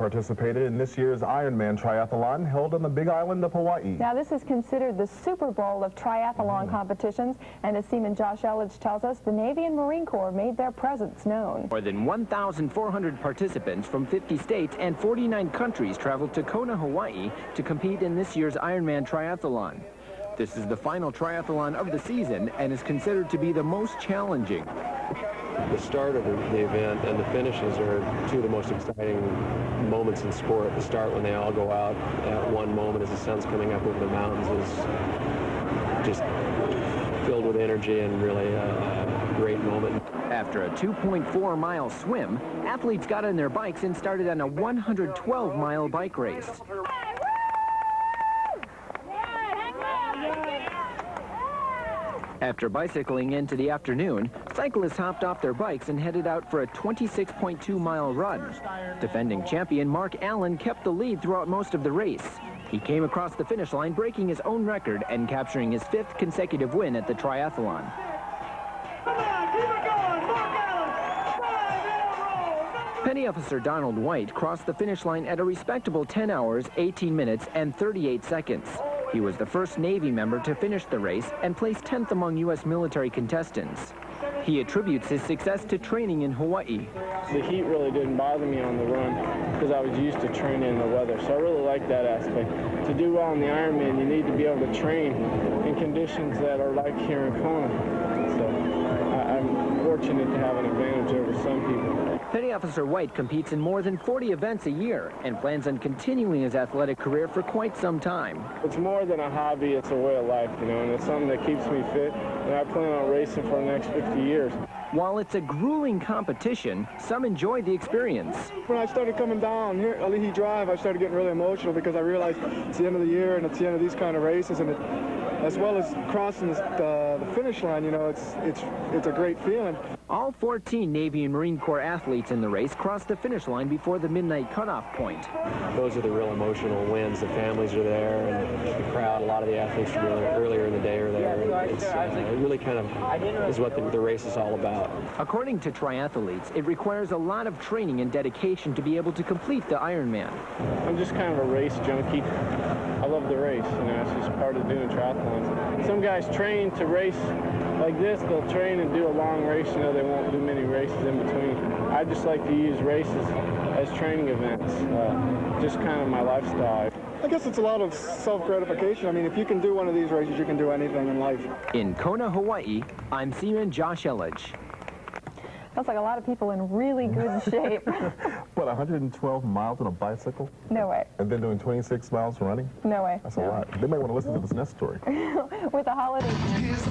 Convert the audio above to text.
participated in this year's Ironman triathlon held on the Big Island of Hawaii. Now, this is considered the Super Bowl of triathlon competitions, and as Seaman Josh Elledge tells us, the Navy and Marine Corps made their presence known. More than 1,400 participants from 50 states and 49 countries traveled to Kona, Hawaii to compete in this year's Ironman triathlon. This is the final triathlon of the season and is considered to be the most challenging. The start of the event and the finishes are two of the most exciting moments in sport. The start, when they all go out at one moment as the sun's coming up over the mountains, is just filled with energy and really a great moment. After a 2.4-mile swim, athletes got on their bikes and started on a 112-mile bike race. After bicycling into the afternoon, cyclists hopped off their bikes and headed out for a 26.2-mile run. Defending champion Mark Allen kept the lead throughout most of the race. He came across the finish line breaking his own record and capturing his 5th consecutive win at the triathlon. Petty Officer Donald White crossed the finish line at a respectable 10 hours, 18 minutes, and 38 seconds. He was the first Navy member to finish the race and placed 10th among U.S. military contestants. He attributes his success to training in Hawaii. The heat really didn't bother me on the run because I was used to training in the weather, so I really like that aspect. To do well in the Ironman, you need to be able to train in conditions that are like here in Kona. So I'm fortunate to have an advantage over some people. Petty Officer White competes in more than 40 events a year and plans on continuing his athletic career for quite some time. It's more than a hobby, it's a way of life, you know, and it's something that keeps me fit, and I plan on racing for the next 50 years. While it's a grueling competition, some enjoy the experience. When I started coming down here at Ali'i Drive, I started getting really emotional because I realized it's the end of the year and it's the end of these kind of races, and as well as crossing the finish line, you know, it's a great feeling. All 14 Navy and Marine Corps athletes in the race crossed the finish line before the midnight cutoff point. Those are the real emotional wins. The families are there, and the crowd, a lot of the athletes from earlier in the day are there. It really kind of is what the race is all about. According to triathletes, it requires a lot of training and dedication to be able to complete the Ironman. I'm just kind of a race junkie. I love the race, you know, it's just part of doing triathlons. Some guys train to race like this, they'll train and do a long race, you know, they won't do many races in between. I just like to use races as training events, just kind of my lifestyle. I guess it's a lot of self-gratification. I mean, if you can do one of these races, you can do anything in life. In Kona, Hawaii, I'm Seaman Josh Elledge. Looks like a lot of people in really good shape. What, 112 miles on a bicycle? No way. And then doing 26 miles running? No way. That's a lot. They might want to listen to this next story. With the holidays.